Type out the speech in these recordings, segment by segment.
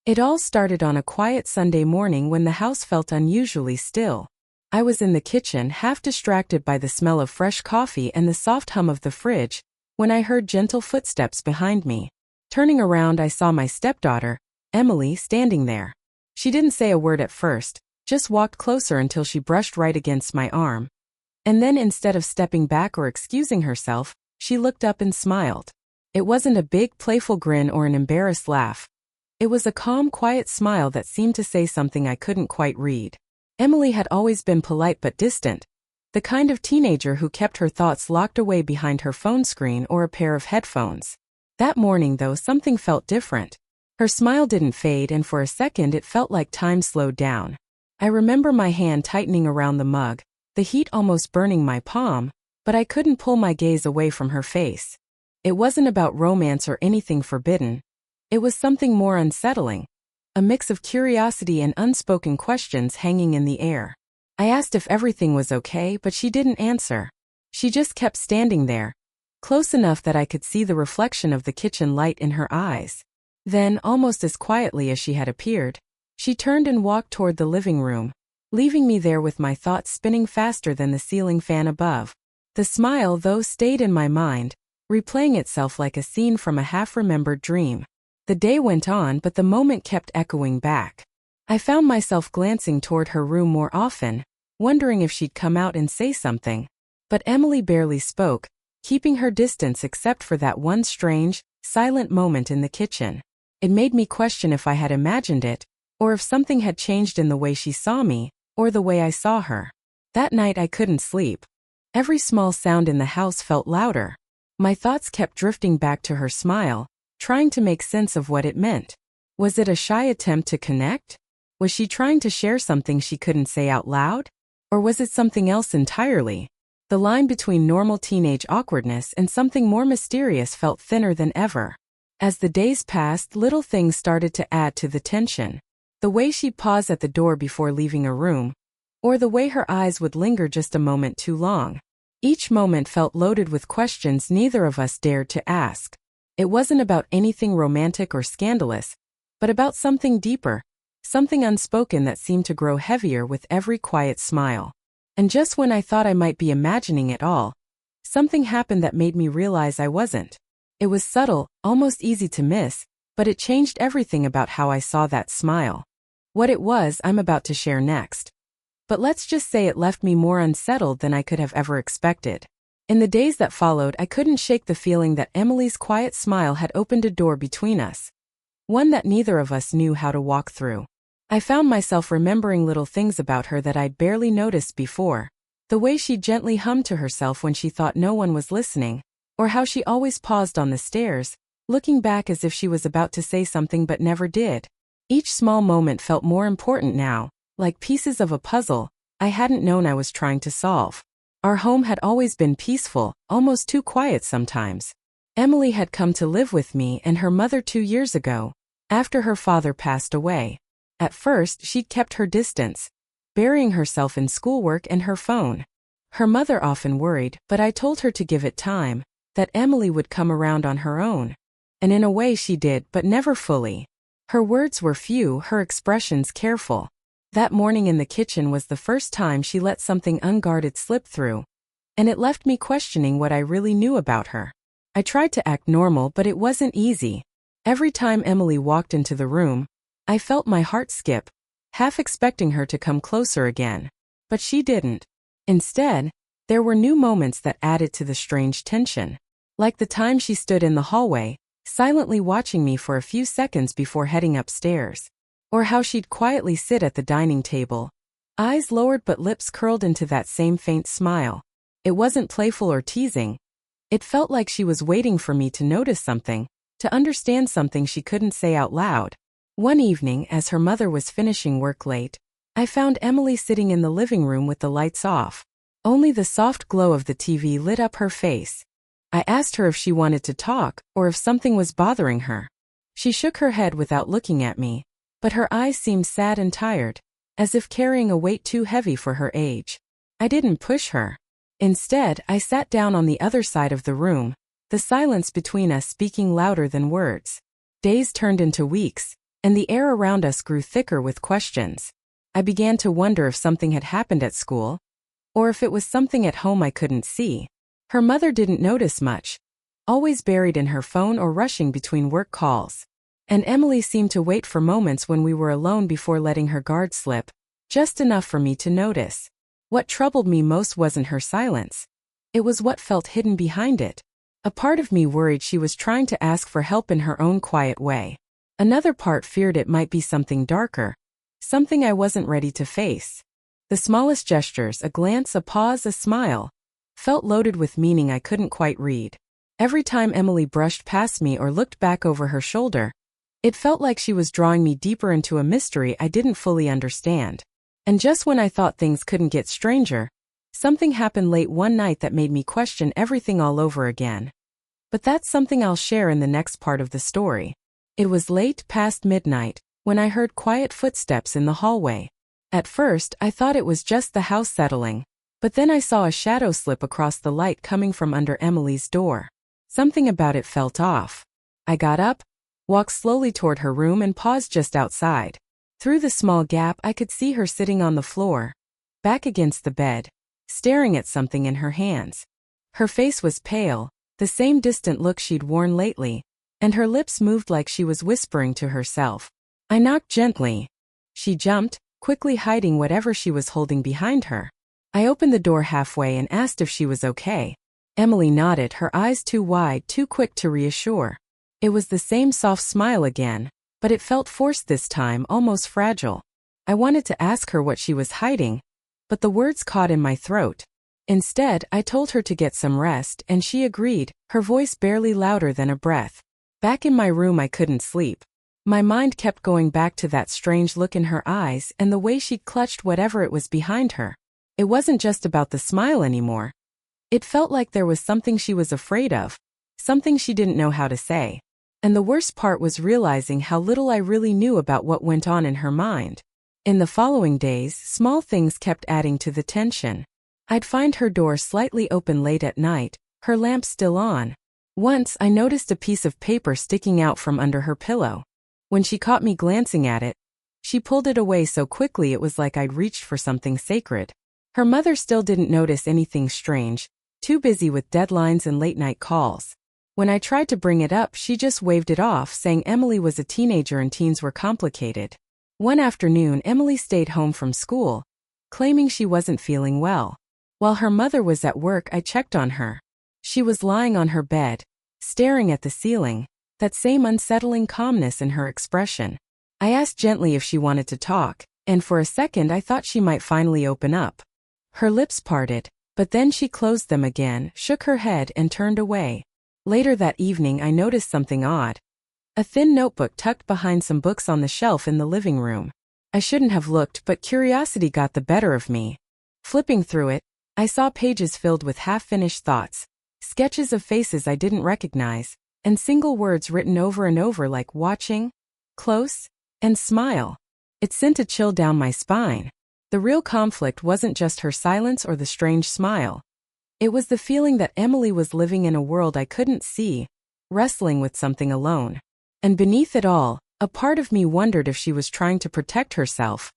It all started on a quiet Sunday morning when the house felt unusually still. I was in the kitchen, half distracted by the smell of fresh coffee and the soft hum of the fridge, when I heard gentle footsteps behind me. Turning around, I saw my stepdaughter, Emily, standing there. She didn't say a word at first, just walked closer until she brushed right against my arm. And then, instead of stepping back or excusing herself, she looked up and smiled. It wasn't a big, playful grin or an embarrassed laugh. It was a calm, quiet smile that seemed to say something I couldn't quite read. Emily had always been polite but distant, the kind of teenager who kept her thoughts locked away behind her phone screen or a pair of headphones. That morning, though, something felt different. Her smile didn't fade, and for a second it felt like time slowed down. I remember my hand tightening around the mug, the heat almost burning my palm, but I couldn't pull my gaze away from her face. It wasn't about romance or anything forbidden. It was something more unsettling, a mix of curiosity and unspoken questions hanging in the air. I asked if everything was okay, but she didn't answer. She just kept standing there, close enough that I could see the reflection of the kitchen light in her eyes. Then, almost as quietly as she had appeared, she turned and walked toward the living room, leaving me there with my thoughts spinning faster than the ceiling fan above. The smile, though, stayed in my mind, replaying itself like a scene from a half-remembered dream. The day went on, but the moment kept echoing back. I found myself glancing toward her room more often, wondering if she'd come out and say something. But Emily barely spoke, keeping her distance except for that one strange, silent moment in the kitchen. It made me question if I had imagined it, or if something had changed in the way she saw me, or the way I saw her. That night I couldn't sleep. Every small sound in the house felt louder. My thoughts kept drifting back to her smile, trying to make sense of what it meant. Was it a shy attempt to connect? Was she trying to share something she couldn't say out loud? Or was it something else entirely? The line between normal teenage awkwardness and something more mysterious felt thinner than ever. As the days passed, little things started to add to the tension. The way she'd pause at the door before leaving a room, or the way her eyes would linger just a moment too long. Each moment felt loaded with questions neither of us dared to ask. It wasn't about anything romantic or scandalous, but about something deeper, something unspoken that seemed to grow heavier with every quiet smile. And just when I thought I might be imagining it all, something happened that made me realize I wasn't. It was subtle, almost easy to miss, but it changed everything about how I saw that smile. What it was, I'm about to share next. But let's just say it left me more unsettled than I could have ever expected. In the days that followed, I couldn't shake the feeling that Emily's quiet smile had opened a door between us, one that neither of us knew how to walk through. I found myself remembering little things about her that I'd barely noticed before. The way she gently hummed to herself when she thought no one was listening, or how she always paused on the stairs, looking back as if she was about to say something but never did. Each small moment felt more important now, like pieces of a puzzle I hadn't known I was trying to solve. Our home had always been peaceful, almost too quiet sometimes. Emily had come to live with me and her mother 2 years ago, after her father passed away. At first, she'd kept her distance, burying herself in schoolwork and her phone. Her mother often worried, but I told her to give it time, that Emily would come around on her own. And in a way she did, but never fully. Her words were few, her expressions careful. That morning in the kitchen was the first time she let something unguarded slip through, and it left me questioning what I really knew about her. I tried to act normal, but it wasn't easy. Every time Emily walked into the room, I felt my heart skip, half expecting her to come closer again. But she didn't. Instead, there were new moments that added to the strange tension. Like the time she stood in the hallway, silently watching me for a few seconds before heading upstairs. Or how she'd quietly sit at the dining table, eyes lowered but lips curled into that same faint smile. It wasn't playful or teasing. It felt like she was waiting for me to notice something, to understand something she couldn't say out loud. One evening, as her mother was finishing work late, I found Emily sitting in the living room with the lights off. Only the soft glow of the TV lit up her face. I asked her if she wanted to talk, or if something was bothering her. She shook her head without looking at me, but her eyes seemed sad and tired, as if carrying a weight too heavy for her age. I didn't push her. Instead, I sat down on the other side of the room, the silence between us speaking louder than words. Days turned into weeks, and the air around us grew thicker with questions. I began to wonder if something had happened at school, or if it was something at home I couldn't see. Her mother didn't notice much, always buried in her phone or rushing between work calls. And Emily seemed to wait for moments when we were alone before letting her guard slip, just enough for me to notice. What troubled me most wasn't her silence. It was what felt hidden behind it. A part of me worried she was trying to ask for help in her own quiet way. Another part feared it might be something darker, something I wasn't ready to face. The smallest gestures, a glance, a pause, a smile, felt loaded with meaning I couldn't quite read. Every time Emily brushed past me or looked back over her shoulder, it felt like she was drawing me deeper into a mystery I didn't fully understand. And just when I thought things couldn't get stranger, something happened late one night that made me question everything all over again. But that's something I'll share in the next part of the story. It was late past midnight when I heard quiet footsteps in the hallway. At first, I thought it was just the house settling, but then I saw a shadow slip across the light coming from under Emily's door. Something about it felt off. I got up, walked slowly toward her room and paused just outside. Through the small gap I could see her sitting on the floor, back against the bed, staring at something in her hands. Her face was pale, the same distant look she'd worn lately, and her lips moved like she was whispering to herself. I knocked gently. She jumped, quickly hiding whatever she was holding behind her. I opened the door halfway and asked if she was okay. Emily nodded, her eyes too wide, too quick to reassure. It was the same soft smile again, but it felt forced this time, almost fragile. I wanted to ask her what she was hiding, but the words caught in my throat. Instead, I told her to get some rest, and she agreed, her voice barely louder than a breath. Back in my room I couldn't sleep. My mind kept going back to that strange look in her eyes and the way she clutched whatever it was behind her. It wasn't just about the smile anymore. It felt like there was something she was afraid of, something she didn't know how to say. And the worst part was realizing how little I really knew about what went on in her mind. In the following days, small things kept adding to the tension. I'd find her door slightly open late at night, her lamp still on. Once I noticed a piece of paper sticking out from under her pillow. When she caught me glancing at it, she pulled it away so quickly it was like I'd reached for something sacred. Her mother still didn't notice anything strange, too busy with deadlines and late-night calls. When I tried to bring it up, she just waved it off, saying Emily was a teenager and teens were complicated. One afternoon, Emily stayed home from school, claiming she wasn't feeling well. While her mother was at work, I checked on her. She was lying on her bed, staring at the ceiling, that same unsettling calmness in her expression. I asked gently if she wanted to talk, and for a second I thought she might finally open up. Her lips parted, but then she closed them again, shook her head and turned away. Later that evening I noticed something odd. A thin notebook tucked behind some books on the shelf in the living room. I shouldn't have looked, but curiosity got the better of me. Flipping through it, I saw pages filled with half-finished thoughts, sketches of faces I didn't recognize, and single words written over and over like watching, close, and smile. It sent a chill down my spine. The real conflict wasn't just her silence or the strange smile. It was the feeling that Emily was living in a world I couldn't see, wrestling with something alone. And beneath it all, a part of me wondered if she was trying to protect herself,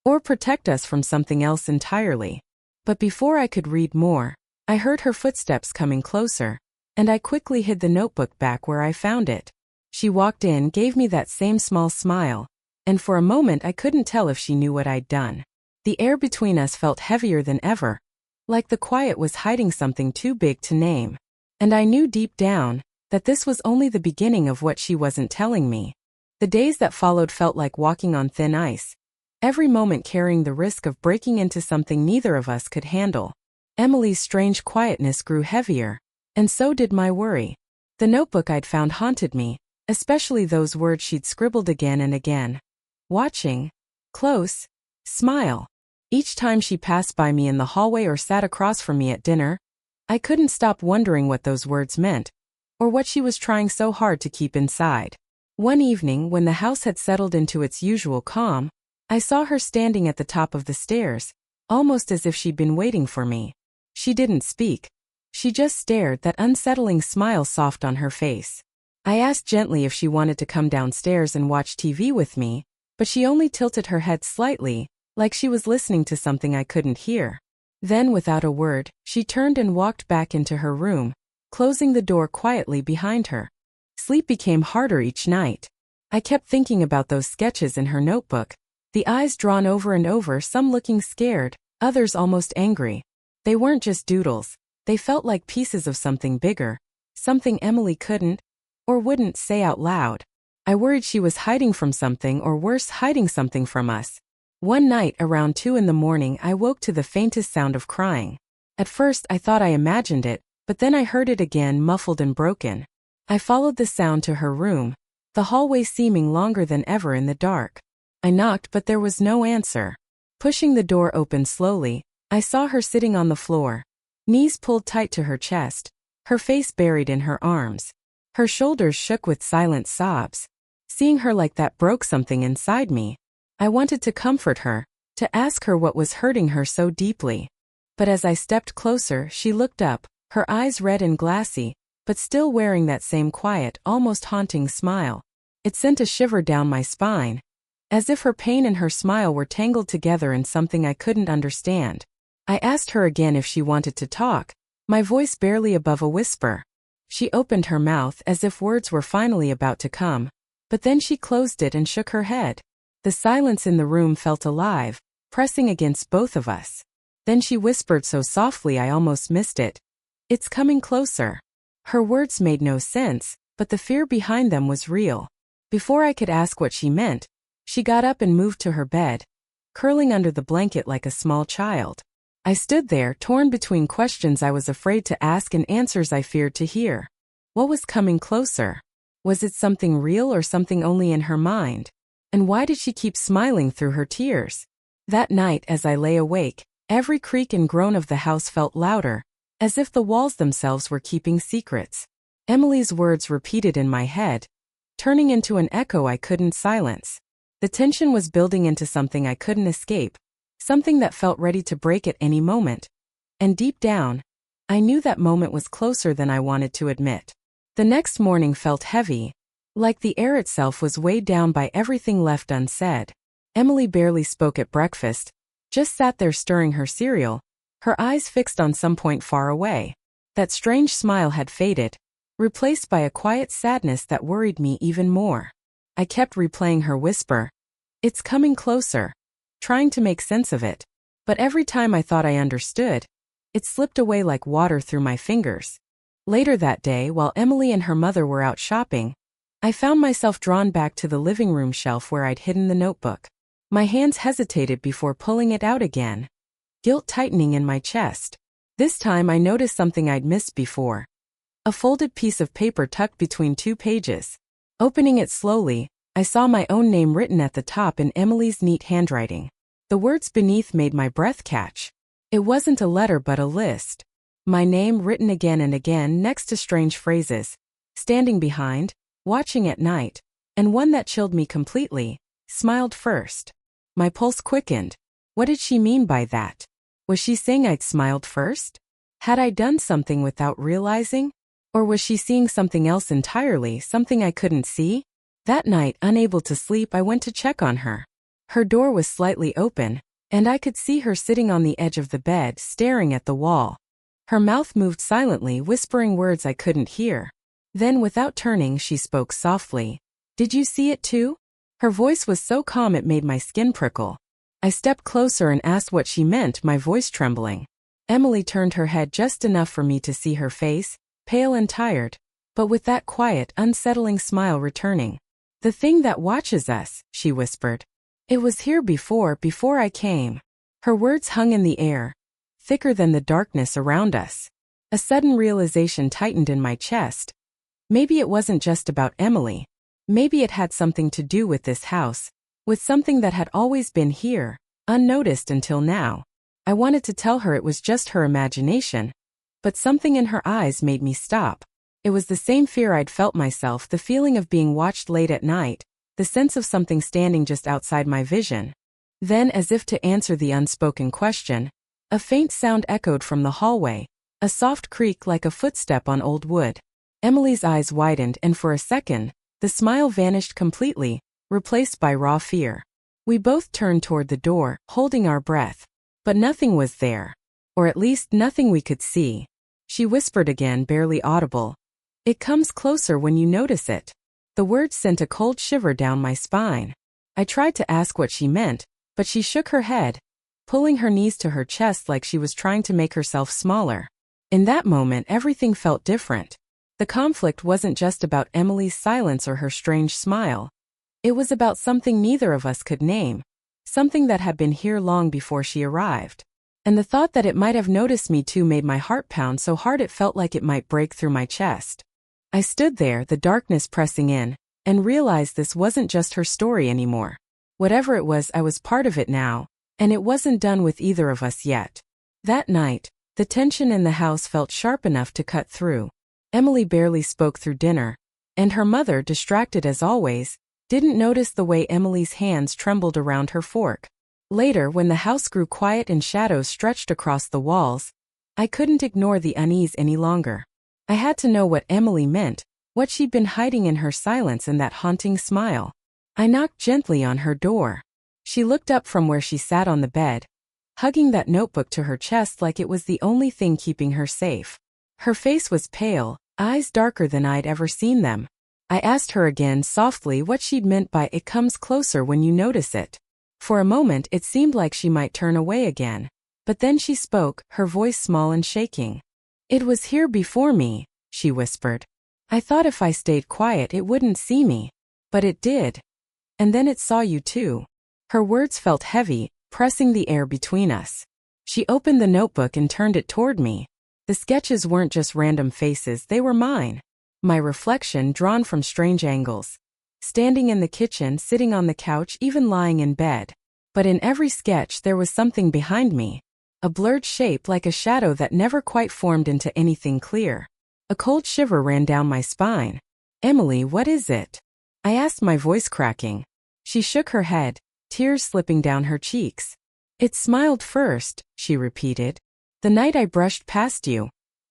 or protect us from something else entirely. But before I could read more, I heard her footsteps coming closer, and I quickly hid the notebook back where I found it. She walked in, gave me that same small smile, and for a moment I couldn't tell if she knew what I'd done. The air between us felt heavier than ever, like the quiet was hiding something too big to name. And I knew deep down that this was only the beginning of what she wasn't telling me. The days that followed felt like walking on thin ice, every moment carrying the risk of breaking into something neither of us could handle. Emily's strange quietness grew heavier, and so did my worry. The notebook I'd found haunted me, especially those words she'd scribbled again and again. Watching, close, smile. Each time she passed by me in the hallway or sat across from me at dinner, I couldn't stop wondering what those words meant, or what she was trying so hard to keep inside. One evening, when the house had settled into its usual calm, I saw her standing at the top of the stairs, almost as if she'd been waiting for me. She didn't speak. She just stared, that unsettling smile soft on her face. I asked gently if she wanted to come downstairs and watch TV with me, but she only tilted her head slightly, like she was listening to something I couldn't hear. Then, without a word, she turned and walked back into her room, closing the door quietly behind her. Sleep became harder each night. I kept thinking about those sketches in her notebook, the eyes drawn over and over, some looking scared, others almost angry. They weren't just doodles, they felt like pieces of something bigger, something Emily couldn't, or wouldn't say out loud. I worried she was hiding from something, or worse, hiding something from us. One night around 2 in the morning, I woke to the faintest sound of crying. At first I thought I imagined it, but then I heard it again, muffled and broken. I followed the sound to her room, the hallway seeming longer than ever in the dark. I knocked, but there was no answer. Pushing the door open slowly, I saw her sitting on the floor, knees pulled tight to her chest, her face buried in her arms. Her shoulders shook with silent sobs. Seeing her like that broke something inside me. I wanted to comfort her, to ask her what was hurting her so deeply. But as I stepped closer, she looked up, her eyes red and glassy, but still wearing that same quiet, almost haunting smile. It sent a shiver down my spine, as if her pain and her smile were tangled together in something I couldn't understand. I asked her again if she wanted to talk, my voice barely above a whisper. She opened her mouth as if words were finally about to come, but then she closed it and shook her head. The silence in the room felt alive, pressing against both of us. Then she whispered so softly I almost missed it. "It's coming closer." Her words made no sense, but the fear behind them was real. Before I could ask what she meant, she got up and moved to her bed, curling under the blanket like a small child. I stood there, torn between questions I was afraid to ask and answers I feared to hear. What was coming closer? Was it something real or something only in her mind? And why did she keep smiling through her tears? That night, as I lay awake, every creak and groan of the house felt louder, as if the walls themselves were keeping secrets. Emily's words repeated in my head, turning into an echo I couldn't silence. The tension was building into something I couldn't escape, something that felt ready to break at any moment. And deep down, I knew that moment was closer than I wanted to admit. The next morning felt heavy, like the air itself was weighed down by everything left unsaid. Emily barely spoke at breakfast, just sat there stirring her cereal, her eyes fixed on some point far away. That strange smile had faded, replaced by a quiet sadness that worried me even more. I kept replaying her whisper, "It's coming closer," trying to make sense of it. But every time I thought I understood, it slipped away like water through my fingers. Later that day, while Emily and her mother were out shopping, I found myself drawn back to the living room shelf where I'd hidden the notebook. My hands hesitated before pulling it out again, guilt tightening in my chest. This time I noticed something I'd missed before. A folded piece of paper tucked between 2 pages. Opening it slowly, I saw my own name written at the top in Emily's neat handwriting. The words beneath made my breath catch. It wasn't a letter but a list. My name written again and again next to strange phrases. Standing behind, watching at night, and one that chilled me completely, smiled first. My pulse quickened. What did she mean by that? Was she saying I'd smiled first? Had I done something without realizing? Or was she seeing something else entirely, something I couldn't see? That night, unable to sleep, I went to check on her. Her door was slightly open, and I could see her sitting on the edge of the bed, staring at the wall. Her mouth moved silently, whispering words I couldn't hear. Then, without turning, she spoke softly. "Did you see it too?" Her voice was so calm it made my skin prickle. I stepped closer and asked what she meant, my voice trembling. Emily turned her head just enough for me to see her face, pale and tired, but with that quiet, unsettling smile returning. "The thing that watches us," she whispered. "It was here before I came." Her words hung in the air, thicker than the darkness around us. A sudden realization tightened in my chest. Maybe it wasn't just about Emily. Maybe it had something to do with this house, with something that had always been here, unnoticed until now. I wanted to tell her it was just her imagination, but something in her eyes made me stop. It was the same fear I'd felt myself, the feeling of being watched late at night, the sense of something standing just outside my vision. Then, as if to answer the unspoken question, a faint sound echoed from the hallway, a soft creak like a footstep on old wood. Emily's eyes widened, and for a second, the smile vanished completely, replaced by raw fear. We both turned toward the door, holding our breath. But nothing was there. Or at least nothing we could see. She whispered again, barely audible. "It comes closer when you notice it." The words sent a cold shiver down my spine. I tried to ask what she meant, but she shook her head, pulling her knees to her chest like she was trying to make herself smaller. In that moment, everything felt different. The conflict wasn't just about Emily's silence or her strange smile. It was about something neither of us could name, something that had been here long before she arrived. And the thought that it might have noticed me too made my heart pound so hard it felt like it might break through my chest. I stood there, the darkness pressing in, and realized this wasn't just her story anymore. Whatever it was, I was part of it now, and it wasn't done with either of us yet. That night, the tension in the house felt sharp enough to cut through. Emily barely spoke through dinner, and her mother, distracted as always, didn't notice the way Emily's hands trembled around her fork. Later, when the house grew quiet and shadows stretched across the walls, I couldn't ignore the unease any longer. I had to know what Emily meant, what she'd been hiding in her silence and that haunting smile. I knocked gently on her door. She looked up from where she sat on the bed, hugging that notebook to her chest like it was the only thing keeping her safe. Her face was pale, eyes darker than I'd ever seen them. I asked her again softly what she'd meant by "it comes closer when you notice it." For a moment it seemed like she might turn away again, but then she spoke, her voice small and shaking. "It was here before me," she whispered. "I thought if I stayed quiet it wouldn't see me. But it did. And then it saw you too." Her words felt heavy, pressing the air between us. She opened the notebook and turned it toward me. The sketches weren't just random faces, they were mine. My reflection drawn from strange angles. Standing in the kitchen, sitting on the couch, even lying in bed. But in every sketch there was something behind me. A blurred shape like a shadow that never quite formed into anything clear. A cold shiver ran down my spine. "Emily, what is it?" I asked, my voice cracking. She shook her head, tears slipping down her cheeks. "It smiled first," she repeated. "The night I brushed past you.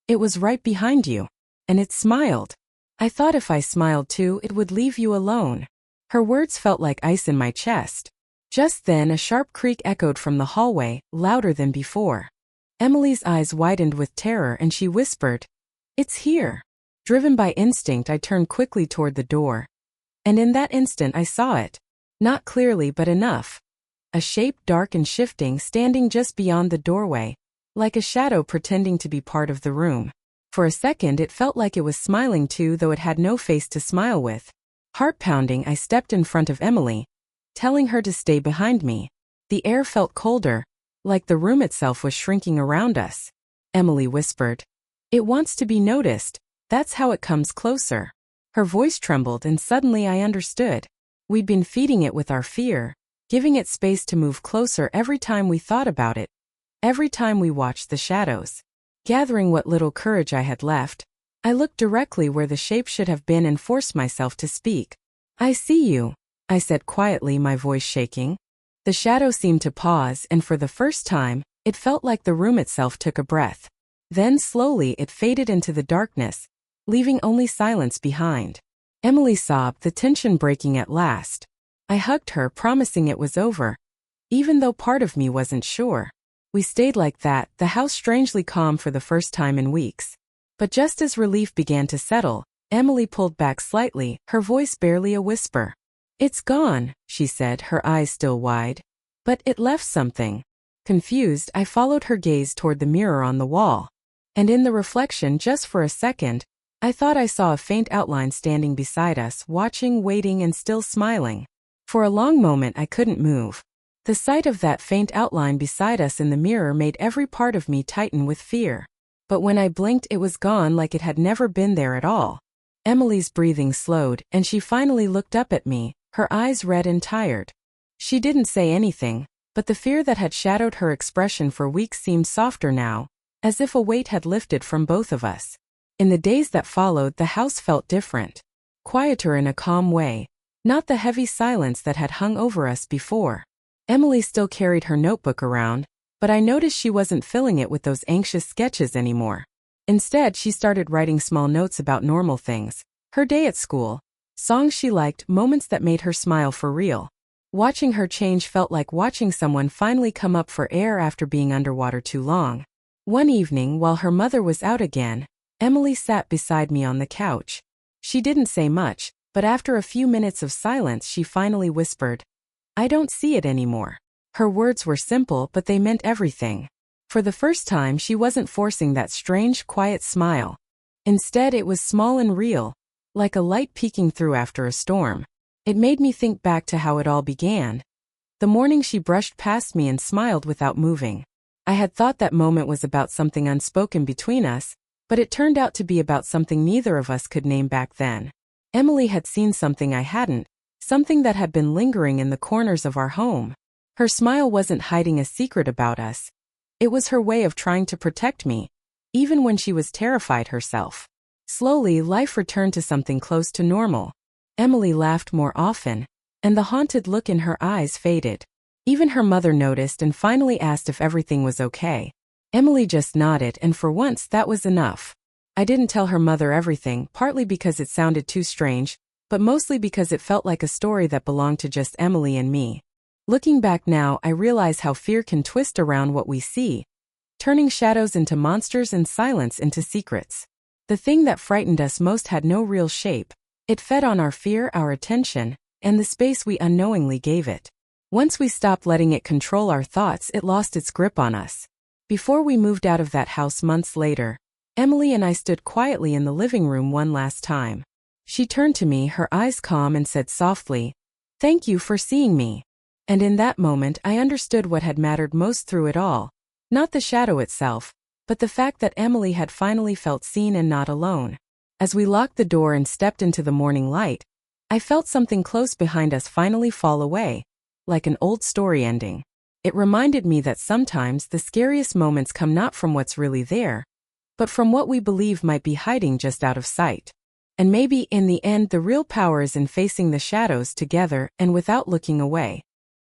It was right behind you. And it smiled. I thought if I smiled too, it would leave you alone." Her words felt like ice in my chest. Just then a sharp creak echoed from the hallway, louder than before. Emily's eyes widened with terror and she whispered, "It's here." Driven by instinct, I turned quickly toward the door. And in that instant I saw it. Not clearly, but enough. A shape dark and shifting, standing just beyond the doorway, like a shadow pretending to be part of the room. For a second it felt like it was smiling too, though it had no face to smile with. Heart pounding, I stepped in front of Emily, telling her to stay behind me. The air felt colder, like the room itself was shrinking around us. Emily whispered, "It wants to be noticed, that's how it comes closer." Her voice trembled and suddenly I understood. We'd been feeding it with our fear, giving it space to move closer every time we thought about it, every time we watched the shadows. Gathering what little courage I had left, I looked directly where the shape should have been and forced myself to speak. "I see you," I said quietly, my voice shaking. The shadow seemed to pause, and for the first time, it felt like the room itself took a breath. Then slowly it faded into the darkness, leaving only silence behind. Emily sobbed, the tension breaking at last. I hugged her, promising it was over, even though part of me wasn't sure. We stayed like that, the house strangely calm for the first time in weeks. But just as relief began to settle, Emily pulled back slightly, her voice barely a whisper. "It's gone," she said, her eyes still wide. "But it left something." Confused, I followed her gaze toward the mirror on the wall. And in the reflection, just for a second, I thought I saw a faint outline standing beside us, watching, waiting, and still smiling. For a long moment I couldn't move. The sight of that faint outline beside us in the mirror made every part of me tighten with fear. But when I blinked, it was gone, like it had never been there at all. Emily's breathing slowed, and she finally looked up at me, her eyes red and tired. She didn't say anything, but the fear that had shadowed her expression for weeks seemed softer now, as if a weight had lifted from both of us. In the days that followed, the house felt different. Quieter in a calm way, not the heavy silence that had hung over us before. Emily still carried her notebook around, but I noticed she wasn't filling it with those anxious sketches anymore. Instead, she started writing small notes about normal things. Her day at school, songs she liked, moments that made her smile for real. Watching her change felt like watching someone finally come up for air after being underwater too long. One evening, while her mother was out again, Emily sat beside me on the couch. She didn't say much, but after a few minutes of silence she finally whispered, "I don't see it anymore." Her words were simple, but they meant everything. For the first time, she wasn't forcing that strange, quiet smile. Instead, it was small and real, like a light peeking through after a storm. It made me think back to how it all began. The morning she brushed past me and smiled without moving. I had thought that moment was about something unspoken between us, but it turned out to be about something neither of us could name back then. Emily had seen something I hadn't, something that had been lingering in the corners of our home. Her smile wasn't hiding a secret about us. It was her way of trying to protect me, even when she was terrified herself. Slowly, life returned to something close to normal. Emily laughed more often, and the haunted look in her eyes faded. Even her mother noticed and finally asked if everything was okay. Emily just nodded, and for once that was enough. I didn't tell her mother everything, partly because it sounded too strange, but mostly because it felt like a story that belonged to just Emily and me. Looking back now, I realize how fear can twist around what we see, turning shadows into monsters and silence into secrets. The thing that frightened us most had no real shape. It fed on our fear, our attention, and the space we unknowingly gave it. Once we stopped letting it control our thoughts, it lost its grip on us. Before we moved out of that house months later, Emily and I stood quietly in the living room one last time. She turned to me, her eyes calm, and said softly, "Thank you for seeing me." And in that moment I understood what had mattered most through it all. Not the shadow itself, but the fact that Emily had finally felt seen and not alone. As we locked the door and stepped into the morning light, I felt something close behind us finally fall away, like an old story ending. It reminded me that sometimes the scariest moments come not from what's really there, but from what we believe might be hiding just out of sight. And maybe, in the end, the real power is in facing the shadows together and without looking away.